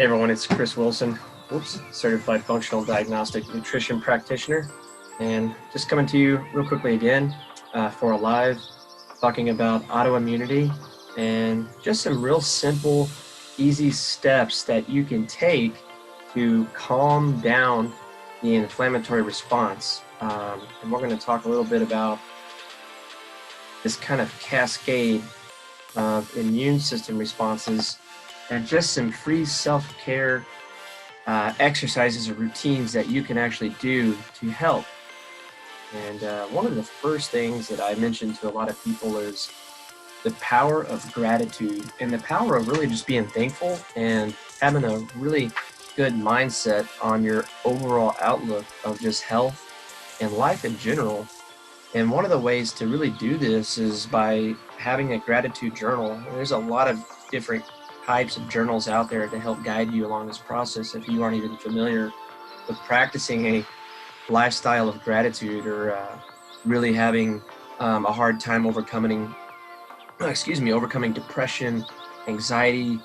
Hey everyone, it's Chris Wilson, certified functional diagnostic nutrition practitioner, and just coming to you real quickly again for a live talking about autoimmunity and just some real simple, easy steps that you can take to calm down the inflammatory response. And we're going to talk a little bit about this kind of cascade of immune system responses and just some free self-care exercises or routines that you can actually do to help. And one of the first things that I mentioned to a lot of people is the power of gratitude and the power of really just being thankful and having a really good mindset on your overall outlook of just health and life in general. And one of the ways to really do this is by having a gratitude journal. There's a lot of different types of journals out there to help guide you along this process if you aren't even familiar with practicing a lifestyle of gratitude or really having a hard time overcoming depression, anxiety.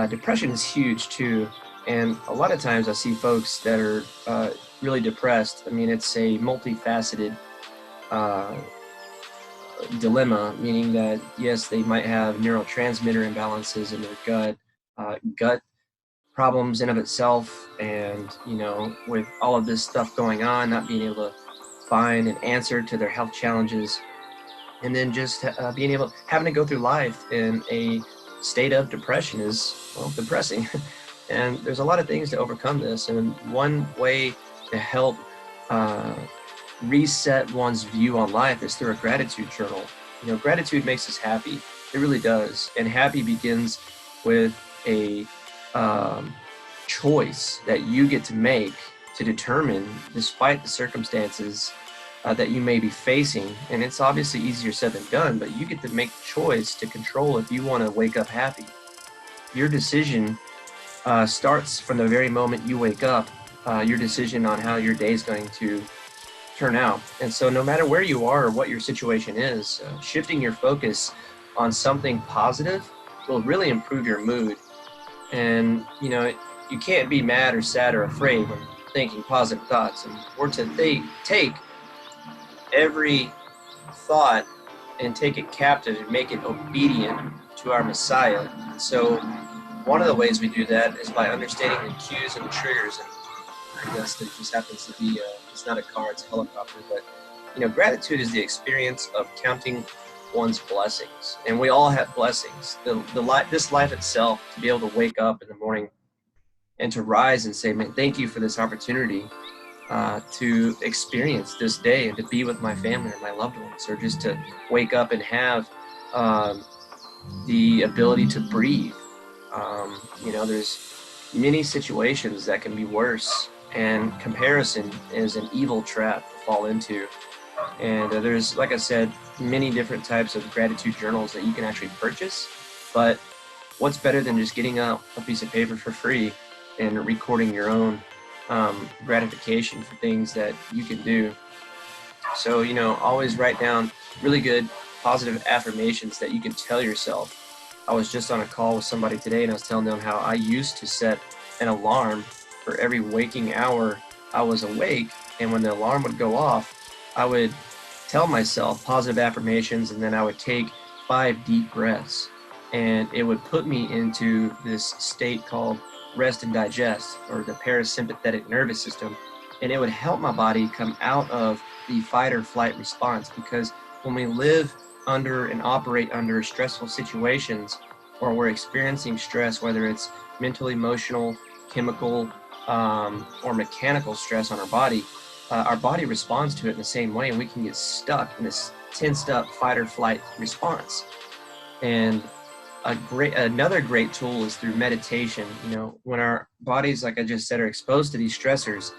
Depression is huge too, and a lot of times I see folks that are really depressed. I mean, it's a multifaceted dilemma, meaning that yes, they might have neurotransmitter imbalances in their gut problems in of itself, and with all of this stuff going on, not being able to find an answer to their health challenges, and then just having to go through life in a state of depression is, well, depressing. And there's a lot of things to overcome this, and one way to help reset one's view on life is through a gratitude journal. Gratitude makes us happy. It really does. And happy begins with a choice that you get to make to determine, despite the circumstances that you may be facing. And it's obviously easier said than done, but you get to make the choice to control if you want to wake up happy. Your decision starts from the very moment you wake up, your decision on how your day is going to turn out. And so no matter where you are or what your situation is, shifting your focus on something positive will really improve your mood. And you can't be mad or sad or afraid when thinking positive thoughts. And we're to take every thought and take it captive and make it obedient to our Messiah. And so one of the ways we do that is by understanding the cues and the triggers. And I guess it just happens to be it's not a car, it's a helicopter. But gratitude is the experience of counting one's blessings, and we all have blessings. This life itself, to be able to wake up in the morning and to rise and say, man, thank you for this opportunity to experience this day and to be with my family or my loved ones, or just to wake up and have the ability to breathe. There's many situations that can be worse, and comparison is an evil trap to fall into. And there's, like I said, many different types of gratitude journals that you can actually purchase. But what's better than just getting out a piece of paper for free and recording your own gratification for things that you can do? So, always write down really good positive affirmations that you can tell yourself. I was just on a call with somebody today, and I was telling them how I used to set an alarm for every waking hour I was awake, and when the alarm would go off, I would tell myself positive affirmations, and then I would take 5 deep breaths, and it would put me into this state called rest and digest, or the parasympathetic nervous system, and it would help my body come out of the fight or flight response. Because when we live under and operate under stressful situations, or we're experiencing stress, whether it's mental, emotional, chemical, or mechanical stress on our body responds to it in the same way, and we can get stuck in this tensed up fight or flight response. And another great tool is through meditation. When our bodies, like I just said, are exposed to these stressors,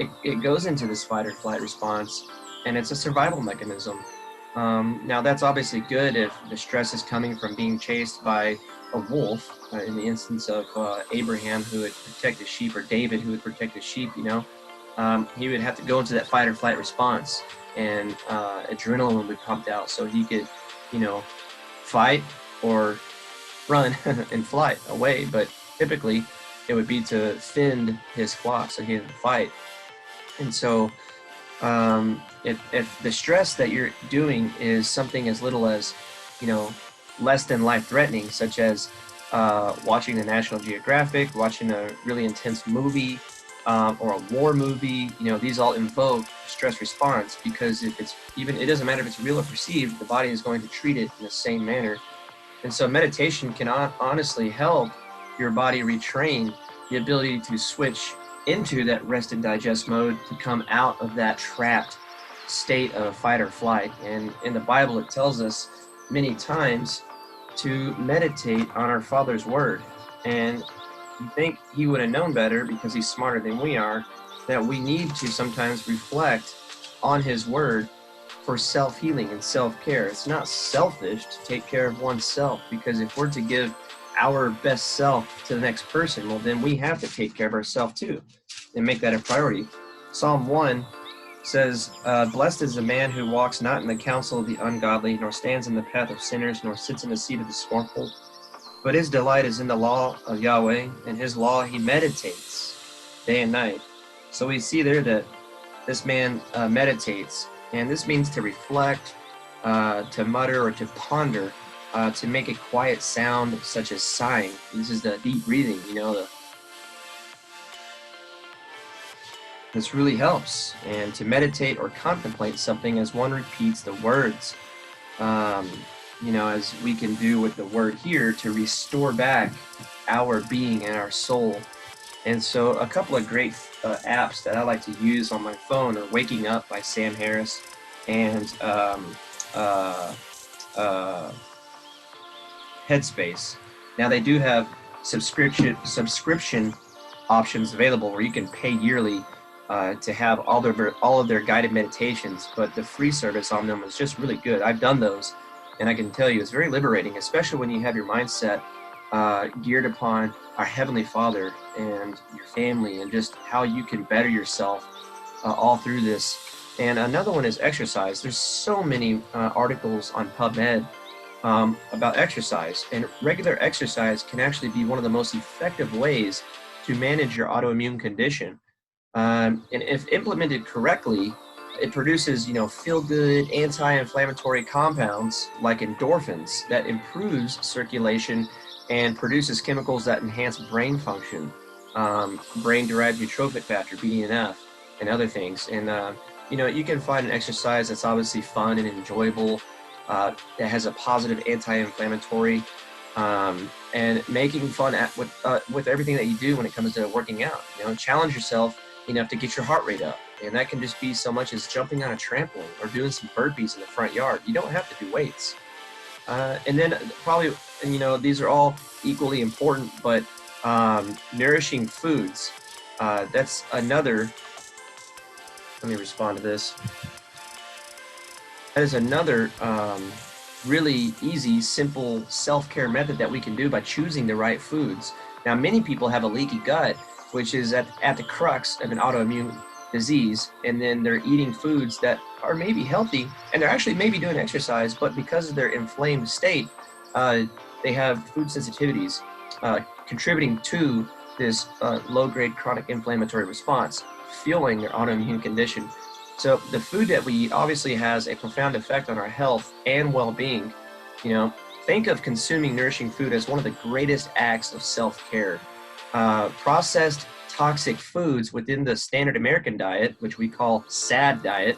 it goes into this fight or flight response, and it's a survival mechanism. Now that's obviously good if the stress is coming from being chased by a wolf, in the instance of Abraham, who would protect his sheep, or David, who would protect his sheep. He would have to go into that fight or flight response, and adrenaline would be pumped out so he could fight or run and fly away. But typically it would be to fend his flock so he didn't fight. And so if the stress that you're doing is something as little as, less than life-threatening, such as watching the National Geographic, watching a really intense movie, or a war movie, these all invoke stress response, because if it's even, it doesn't matter if it's real or perceived, the body is going to treat it in the same manner. And so meditation can honestly help your body retrain the ability to switch into that rest and digest mode, to come out of that trapped state of fight or flight. And in the Bible, it tells us many times to meditate on our Father's word. And you think he would have known better, because he's smarter than we are, that we need to sometimes reflect on his word for self-healing and self-care. It's not selfish to take care of oneself, because if we're to give our best self to the next person, well, then we have to take care of ourselves too and make that a priority. Psalm 1 says, blessed is the man who walks not in the counsel of the ungodly, nor stands in the path of sinners, nor sits in the seat of the scornful. But his delight is in the law of Yahweh, and his law he meditates day and night. So we see there that this man meditates, and this means to reflect, to mutter, or to ponder, to make a quiet sound such as sighing. This is the deep breathing, this really helps. And to meditate or contemplate something as one repeats the words, as we can do with the word here, to restore back our being and our soul. And so a couple of great apps that I like to use on my phone are Waking Up by Sam Harris, and Headspace. Now they do have subscription options available where you can pay yearly to have all of their guided meditations, but the free service on them is just really good. I've done those, and I can tell you it's very liberating, especially when you have your mindset geared upon our Heavenly Father and your family, and just how you can better yourself all through this. And another one is exercise. There's so many articles on PubMed about exercise, and regular exercise can actually be one of the most effective ways to manage your autoimmune condition. And if implemented correctly, it produces, feel-good anti-inflammatory compounds like endorphins that improves circulation and produces chemicals that enhance brain function, brain-derived neurotrophic factor, BDNF, and other things. And you can find an exercise that's obviously fun and enjoyable, that has a positive anti-inflammatory, and making fun with everything that you do when it comes to working out. Challenge yourself enough to get your heart rate up, and that can just be so much as jumping on a trampoline or doing some burpees in the front yard. You don't have to do weights. And then probably, these are all equally important, but nourishing foods, that's another. Let me respond to this. That is another really easy, simple self-care method that we can do by choosing the right foods. Now, many people have a leaky gut, which is at the crux of an autoimmune disease, and then they're eating foods that are maybe healthy, and they're actually maybe doing exercise, but because of their inflamed state, they have food sensitivities, contributing to this low-grade chronic inflammatory response, fueling their autoimmune condition. So the food that we eat obviously has a profound effect on our health and well-being. Think of consuming nourishing food as one of the greatest acts of self-care. Processed toxic foods within the standard American diet, which we call SAD diet,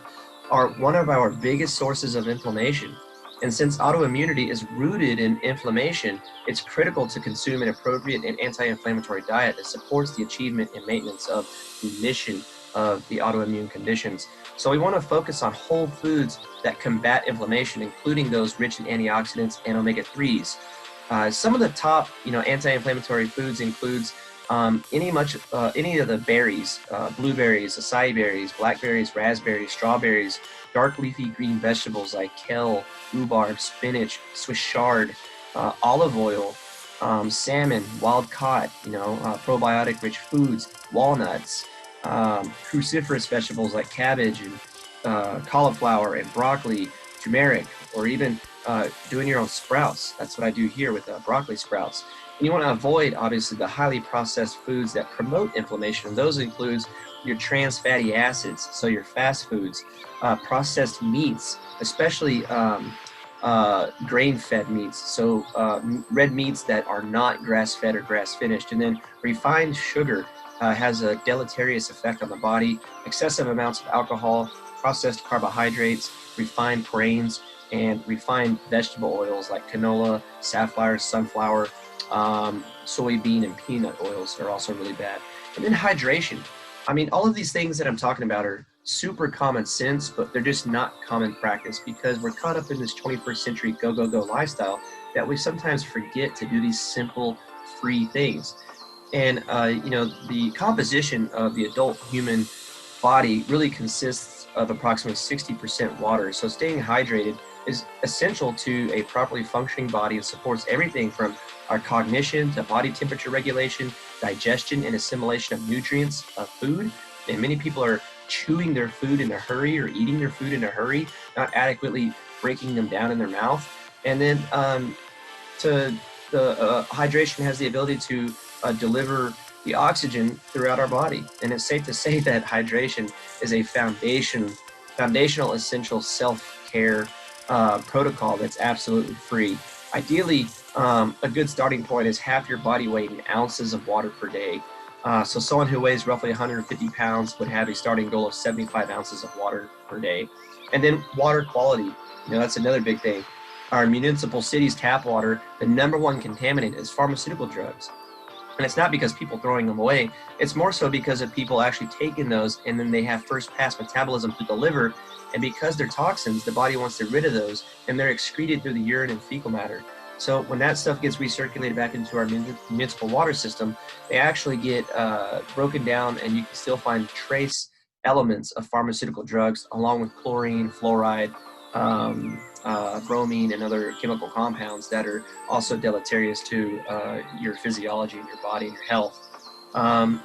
are one of our biggest sources of inflammation. And since autoimmunity is rooted in inflammation, it's critical to consume an appropriate and anti-inflammatory diet that supports the achievement and maintenance of remission of the autoimmune conditions. So we want to focus on whole foods that combat inflammation, including those rich in antioxidants and omega-3s. Some of the top, anti-inflammatory foods includes any of the berries, blueberries, acai berries, blackberries, raspberries, strawberries, dark leafy green vegetables like kale, rhubarb, spinach, Swiss chard, olive oil, salmon, wild caught, probiotic-rich foods, walnuts, cruciferous vegetables like cabbage and cauliflower and broccoli, turmeric, or even doing your own sprouts. That's what I do here with broccoli sprouts. You want to avoid, obviously, the highly processed foods that promote inflammation. And those includes your trans fatty acids, so your fast foods, processed meats, especially grain-fed meats, so red meats that are not grass-fed or grass-finished. And then refined sugar has a deleterious effect on the body. Excessive amounts of alcohol, processed carbohydrates, refined grains, and refined vegetable oils like canola, safflower, sunflower, soybean, and peanut oils are also really bad. And then hydration. I mean, all of these things that I'm talking about are super common sense, but they're just not common practice because we're caught up in this 21st century go, go, go lifestyle that we sometimes forget to do these simple, free things. And, the composition of the adult human body really consists of approximately 60% water. So staying hydrated is essential to a properly functioning body and supports everything from our cognition to body temperature regulation, digestion and assimilation of nutrients of food. And many people are chewing their food in a hurry or eating their food in a hurry, not adequately breaking them down in their mouth. And then to the hydration has the ability to deliver the oxygen throughout our body. And it's safe to say that hydration is a foundational, essential self-care protocol that's absolutely free. Ideally, a good starting point is half your body weight in ounces of water per day. So someone who weighs roughly 150 pounds would have a starting goal of 75 ounces of water per day. And then water quality, that's another big thing. Our municipal cities' tap water, the #1 contaminant is pharmaceutical drugs. And it's not because people throwing them away. It's more so because of people actually taking those and then they have first pass metabolism through the liver. And because they're toxins, the body wants to get rid of those and they're excreted through the urine and fecal matter. So when that stuff gets recirculated back into our municipal water system, they actually get broken down and you can still find trace elements of pharmaceutical drugs along with chlorine, fluoride, bromine, and other chemical compounds that are also deleterious to your physiology and your body and your health.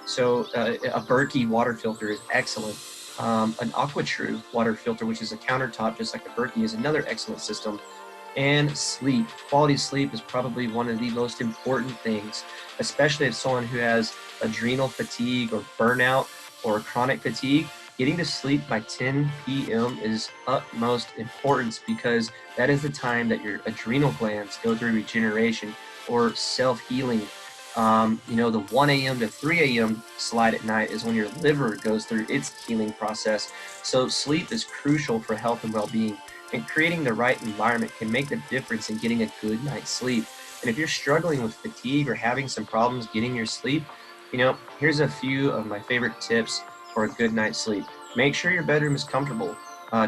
So a Berkey water filter is excellent. An AquaTrue water filter, which is a countertop just like a Berkey, is another excellent system. And sleep. Quality sleep is probably one of the most important things, especially if someone who has adrenal fatigue or burnout or chronic fatigue. Getting to sleep by 10 p.m. is utmost importance because that is the time that your adrenal glands go through regeneration or self-healing. The 1 a.m. to 3 a.m. slide at night is when your liver goes through its healing process. So sleep is crucial for health and well-being, and creating the right environment can make the difference in getting a good night's sleep. And if you're struggling with fatigue or having some problems getting your sleep, here's a few of my favorite tips for a good night's sleep. Make sure your bedroom is comfortable.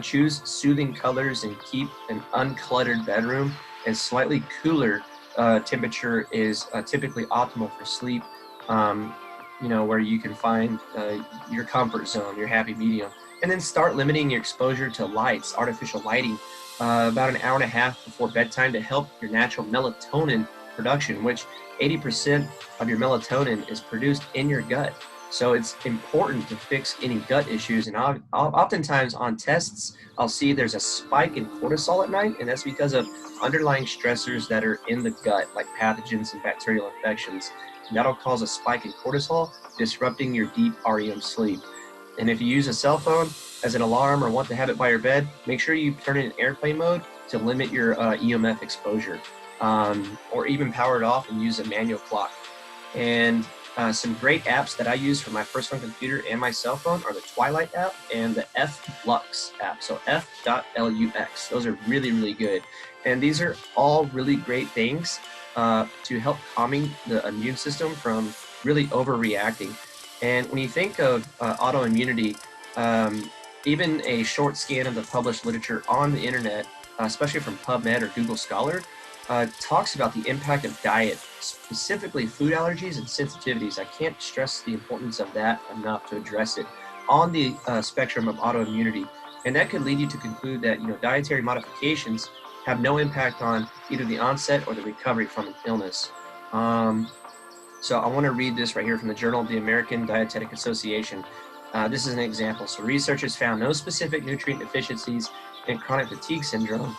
Choose soothing colors and keep an uncluttered bedroom. And slightly cooler temperature is typically optimal for sleep, where you can find your comfort zone, your happy medium. And then start limiting your exposure to lights, artificial lighting, about an hour and a half before bedtime to help your natural melatonin production, which 80% of your melatonin is produced in your gut. So it's important to fix any gut issues. And oftentimes on tests, I'll see there's a spike in cortisol at night, and that's because of underlying stressors that are in the gut, like pathogens and bacterial infections. And that'll cause a spike in cortisol, disrupting your deep REM sleep. And if you use a cell phone as an alarm or want to have it by your bed, make sure you turn it in airplane mode to limit your EMF exposure, or even power it off and use a manual clock. And some great apps that I use for my personal computer and my cell phone are the Twilight app and the F-Lux app. So F.Lux. Those are really, really good. And these are all really great things to help calming the immune system from really overreacting. And when you think of autoimmunity, even a short scan of the published literature on the internet, especially from PubMed or Google Scholar, talks about the impact of diet, specifically food allergies and sensitivities. I can't stress the importance of that enough to address it on the spectrum of autoimmunity. And that could lead you to conclude that dietary modifications have no impact on either the onset or the recovery from an illness. So I want to read this right here from the Journal of the American Dietetic Association. This is an example. So researchers found no specific nutrient deficiencies in chronic fatigue syndrome,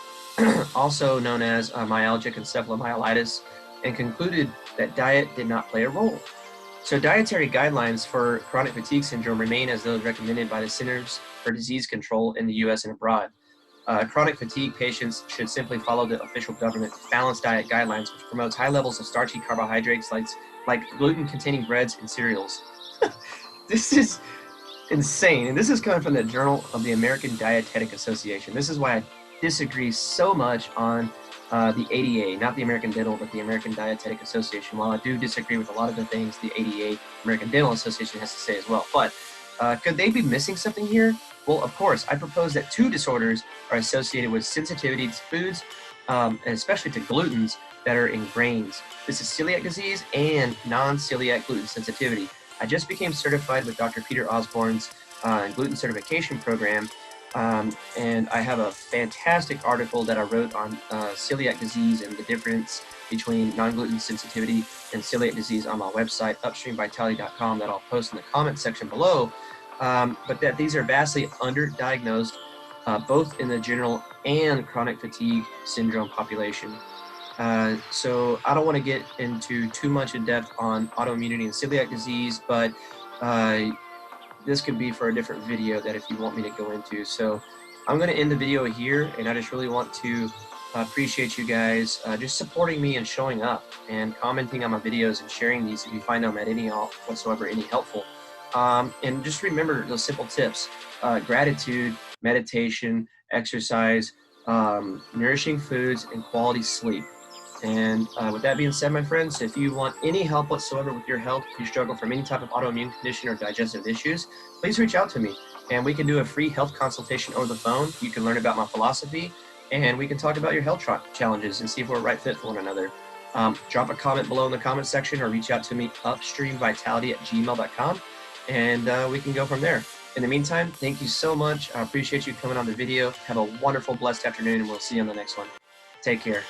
also known as myalgic encephalomyelitis, and concluded that diet did not play a role. So dietary guidelines for chronic fatigue syndrome remain as those recommended by the Centers for Disease Control in the US and abroad. Chronic fatigue patients should simply follow the official government balanced diet guidelines, which promotes high levels of starchy carbohydrates like gluten-containing breads and cereals. This is insane. And this is coming from the Journal of the American Dietetic Association. This is why I disagree so much on the ADA, not the American Dental, but the American Dietetic Association. While I do disagree with a lot of the things the ADA, American Dental Association, has to say as well. But could they be missing something here? Well, of course, I propose that two disorders are associated with sensitivity to foods, and especially to glutens that are in grains. This is celiac disease and non-celiac gluten sensitivity. I just became certified with Dr. Peter Osborne's gluten certification program, and I have a fantastic article that I wrote on celiac disease and the difference between non-gluten sensitivity and celiac disease on my website, upstreamvitality.com, that I'll post in the comment section below. But that these are vastly underdiagnosed, both in the general and chronic fatigue syndrome population. So I don't want to get into too much in depth on autoimmunity and celiac disease, but this could be for a different video that if you want me to go into. So I'm going to end the video here, and I just really want to appreciate you guys just supporting me and showing up and commenting on my videos and sharing these if you find them at any whatsoever any helpful. And just remember those simple tips: gratitude, meditation, exercise, nourishing foods, and quality sleep. And with that being said, my friends, if you want any help whatsoever with your health, if you struggle from any type of autoimmune condition or digestive issues, please reach out to me, and we can do a free health consultation over the phone. You can learn about my philosophy, and we can talk about your health challenges and see if we're a right fit for one another. Drop a comment below in the comment section, or reach out to me, upstreamvitality@gmail.com, and we can go from there. In the meantime, thank you so much. I appreciate you coming on the video. Have a wonderful, blessed afternoon, and we'll see you on the next one. Take care.